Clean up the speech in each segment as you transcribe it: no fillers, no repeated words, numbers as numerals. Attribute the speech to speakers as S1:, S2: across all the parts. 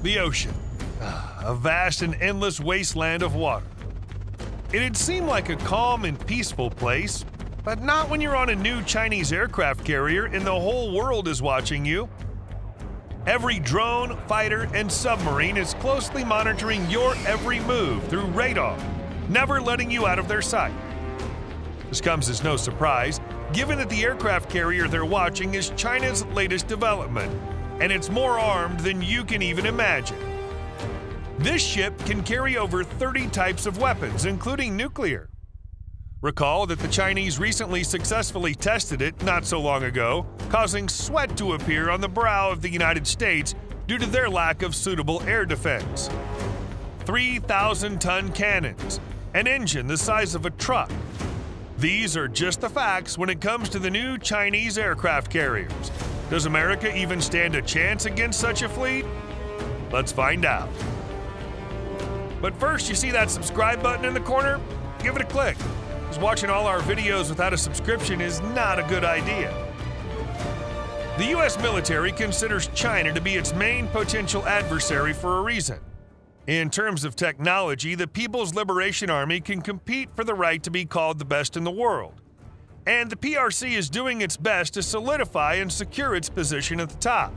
S1: The ocean. A vast and endless wasteland of water. It'd seem like a calm and peaceful place, but not when you're on a new Chinese aircraft carrier and the whole world is watching you. Every drone, fighter, and submarine is closely monitoring your every move through radar, never letting you out of their sight. This comes as no surprise, given that the aircraft carrier they're watching is China's latest development, and it's more armed than you can even imagine. This ship can carry over 30 types of weapons, including nuclear. Recall that the Chinese recently successfully tested it not so long ago, causing sweat to appear on the brow of the United States due to their lack of suitable air defense. 3,000-ton cannons, an engine the size of a truck. These are just the facts when it comes to the new Chinese aircraft carriers. Does America even stand a chance against such a fleet? Let's find out. But first, you see that subscribe button in the corner? Give it a click, because watching all our videos without a subscription is not a good idea. The US military considers China to be its main potential adversary for a reason. In terms of technology, the People's Liberation Army can compete for the right to be called the best in the world. And the PRC is doing its best to solidify and secure its position at the top.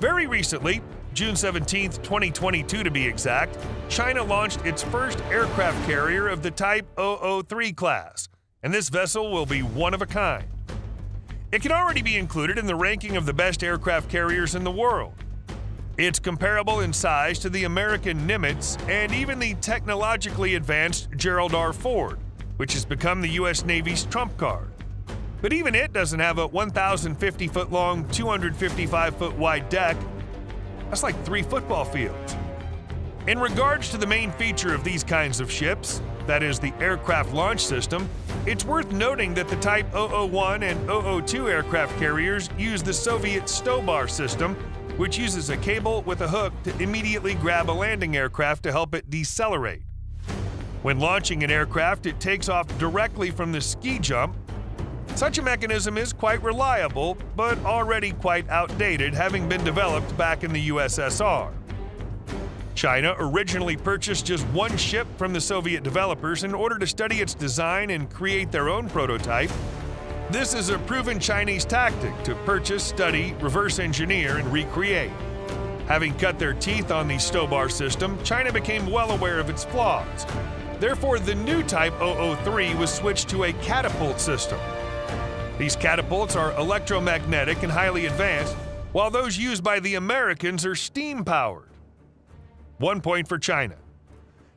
S1: Very recently, June 17, 2022 to be exact, China launched its first aircraft carrier of the Type 003 class, and this vessel will be one of a kind. It can already be included in the ranking of the best aircraft carriers in the world. It's comparable in size to the American Nimitz and even the technologically advanced Gerald R. Ford, which has become the U.S. Navy's trump card. But even it doesn't have a 1,050-foot-long, 255-foot-wide deck. That's like 3 football fields. In regards to the main feature of these kinds of ships, that is the aircraft launch system, it's worth noting that the Type 001 and 002 aircraft carriers use the Soviet CATOBAR system, which uses a cable with a hook to immediately grab a landing aircraft to help it decelerate. When launching an aircraft, it takes off directly from the ski jump. Such a mechanism is quite reliable, but already quite outdated, having been developed back in the USSR. China originally purchased just one ship from the Soviet developers in order to study its design and create their own prototype. This is a proven Chinese tactic to purchase, study, reverse engineer, and recreate. Having cut their teeth on the CATOBAR system, China became well aware of its flaws. Therefore, the new Type 003 was switched to a catapult system. These catapults are electromagnetic and highly advanced, while those used by the Americans are steam-powered. 1 point for China.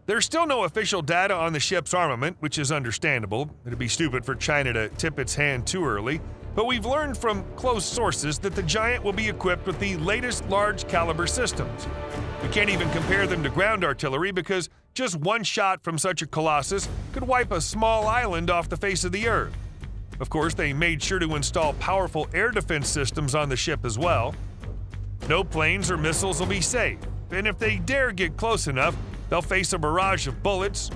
S1: There's still no official data on the ship's armament, which is understandable. It'd be stupid for China to tip its hand too early, but we've learned from close sources that the Giant will be equipped with the latest large-caliber systems. We can't even compare them to ground artillery because just one shot from such a colossus could wipe a small island off the face of the earth. Of course, they made sure to install powerful air defense systems on the ship as well. No planes or missiles will be safe, and if they dare get close enough, they'll face a barrage of bullets,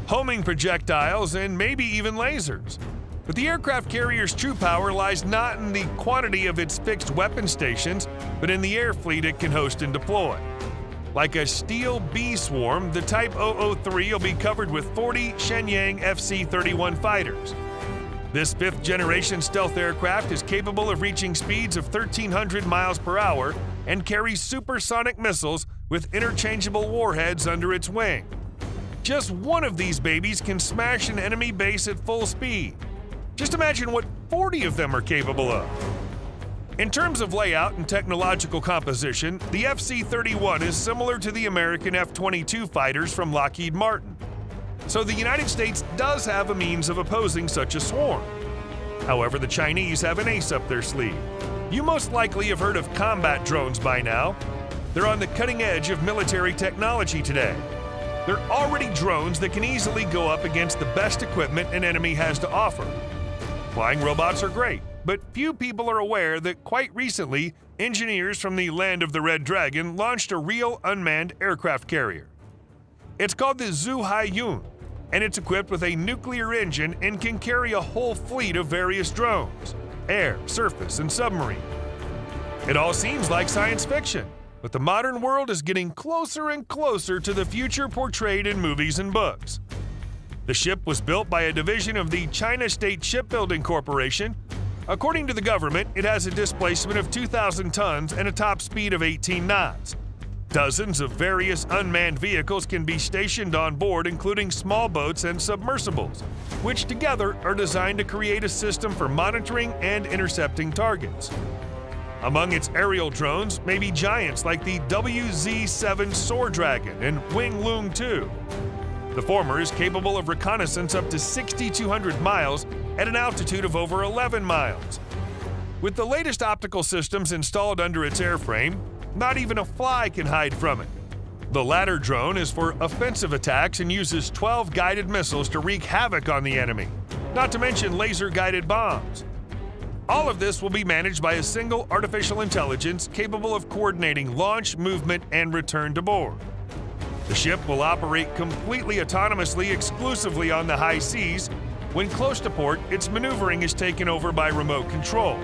S1: homing projectiles, and maybe even lasers. But the aircraft carrier's true power lies not in the quantity of its fixed weapon stations, but in the air fleet it can host and deploy. Like a steel bee swarm, the Type 003 will be covered with 40 Shenyang FC-31 fighters. This 5th-generation stealth aircraft is capable of reaching speeds of 1,300 miles per hour and carries supersonic missiles with interchangeable warheads under its wing. Just one of these babies can smash an enemy base at full speed. Just imagine what 40 of them are capable of. In terms of layout and technological composition, the FC-31 is similar to the American F-22 fighters from Lockheed Martin. So the United States does have a means of opposing such a swarm. However, the Chinese have an ace up their sleeve. You most likely have heard of combat drones by now. They're on the cutting edge of military technology today. They're already drones that can easily go up against the best equipment an enemy has to offer. Flying robots are great, but few people are aware that quite recently, engineers from the land of the Red Dragon launched a real unmanned aircraft carrier. It's called the Fujian, and it's equipped with a nuclear engine and can carry a whole fleet of various drones, air, surface, and submarine. It all seems like science fiction, but the modern world is getting closer and closer to the future portrayed in movies and books. The ship was built by a division of the China State Shipbuilding Corporation. According to the government, it has a displacement of 2,000 tons and a top speed of 18 knots. Dozens of various unmanned vehicles can be stationed on board, including small boats and submersibles, which together are designed to create a system for monitoring and intercepting targets. Among its aerial drones may be giants like the WZ-7 Sword Dragon and Wing Loong 2. The former is capable of reconnaissance up to 6,200 miles at an altitude of over 11 miles. With the latest optical systems installed under its airframe, not even a fly can hide from it. The latter drone is for offensive attacks and uses 12 guided missiles to wreak havoc on the enemy, not to mention laser-guided bombs. All of this will be managed by a single artificial intelligence capable of coordinating launch, movement, and return to board. The ship will operate completely autonomously exclusively on the high seas. When close to port, its maneuvering is taken over by remote control.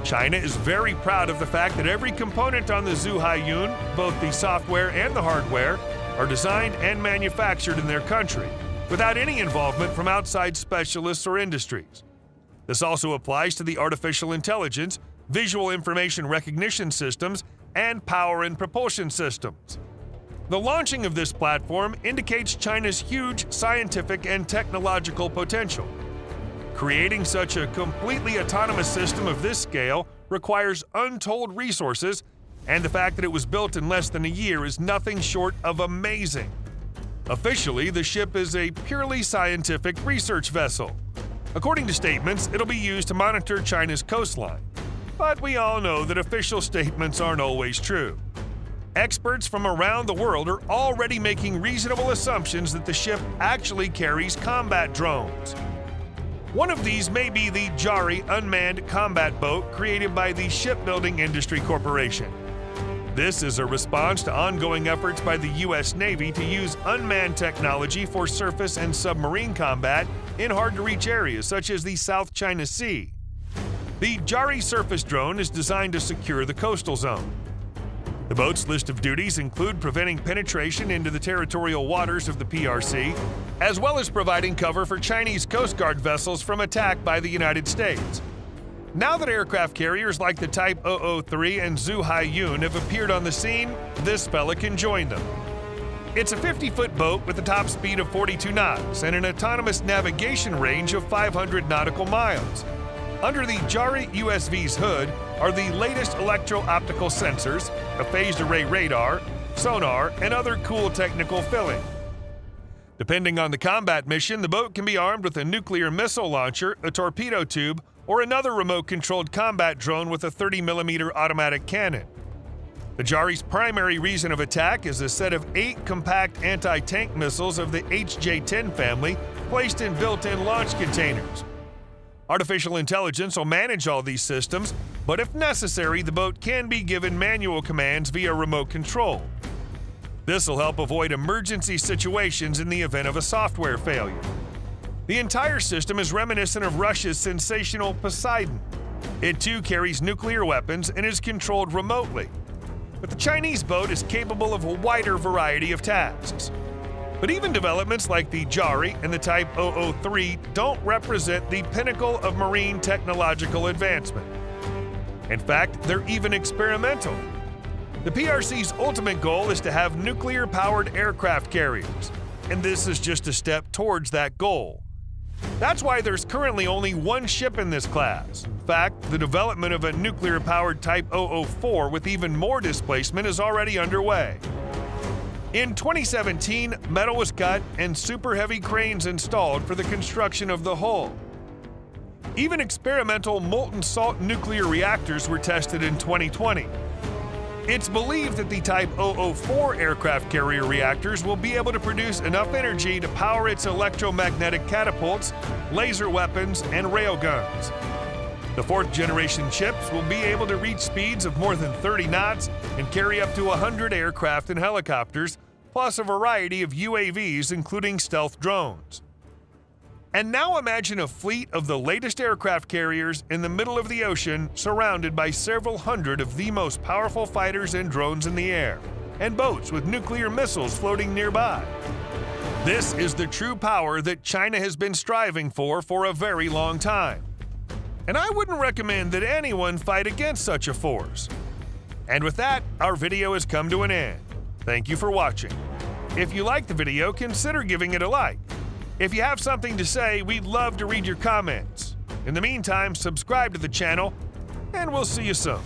S1: China is very proud of the fact that every component on the Fujian, both the software and the hardware, are designed and manufactured in their country, without any involvement from outside specialists or industries. This also applies to the artificial intelligence, visual information recognition systems, and power and propulsion systems. The launching of this platform indicates China's huge scientific and technological potential. Creating such a completely autonomous system of this scale requires untold resources, and the fact that it was built in less than a year is nothing short of amazing. Officially, the ship is a purely scientific research vessel. According to statements, it'll be used to monitor China's coastline. But we all know that official statements aren't always true. Experts from around the world are already making reasonable assumptions that the ship actually carries combat drones. One of these may be the JARI unmanned combat boat created by the Shipbuilding Industry Corporation. This is a response to ongoing efforts by the U.S. Navy to use unmanned technology for surface and submarine combat in hard-to-reach areas such as the South China Sea. The JARI surface drone is designed to secure the coastal zone. The boat's list of duties include preventing penetration into the territorial waters of the PRC, as well as providing cover for Chinese Coast Guard vessels from attack by the United States. Now that aircraft carriers like the Type 003 and Fujian have appeared on the scene, this fella can join them. It's a 50-foot boat with a top speed of 42 knots and an autonomous navigation range of 500 nautical miles. Under the JARI USV's hood are the latest electro-optical sensors, a phased array radar, sonar, and other cool technical filling. Depending on the combat mission, the boat can be armed with a nuclear missile launcher, a torpedo tube, or another remote-controlled combat drone with a 30mm automatic cannon. The JARI's primary reason of attack is a set of 8 compact anti-tank missiles of the HJ-10 family placed in built-in launch containers. Artificial intelligence will manage all these systems, but if necessary, the boat can be given manual commands via remote control. This will help avoid emergency situations in the event of a software failure. The entire system is reminiscent of Russia's sensational Poseidon. It too carries nuclear weapons and is controlled remotely. But the Chinese boat is capable of a wider variety of tasks. But even developments like the JARI and the Type 003 don't represent the pinnacle of marine technological advancement. In fact, they're even experimental. The PRC's ultimate goal is to have nuclear-powered aircraft carriers, and this is just a step towards that goal. That's why there's currently only one ship in this class. In fact, the development of a nuclear-powered Type 004 with even more displacement is already underway. In 2017, metal was cut and super heavy cranes installed for the construction of the hull. Even experimental molten salt nuclear reactors were tested in 2020. It's believed that the Type 004 aircraft carrier reactors will be able to produce enough energy to power its electromagnetic catapults, laser weapons, and railguns. The fourth-generation ships will be able to reach speeds of more than 30 knots and carry up to 100 aircraft and helicopters, plus a variety of UAVs, including stealth drones. And now imagine a fleet of the latest aircraft carriers in the middle of the ocean, surrounded by several hundred of the most powerful fighters and drones in the air, and boats with nuclear missiles floating nearby. This is the true power that China has been striving for a very long time. And I wouldn't recommend that anyone fight against such a force. And with that, our video has come to an end. Thank you for watching. If you liked the video, consider giving it a like. If you have something to say, we'd love to read your comments. In the meantime, subscribe to the channel, and we'll see you soon.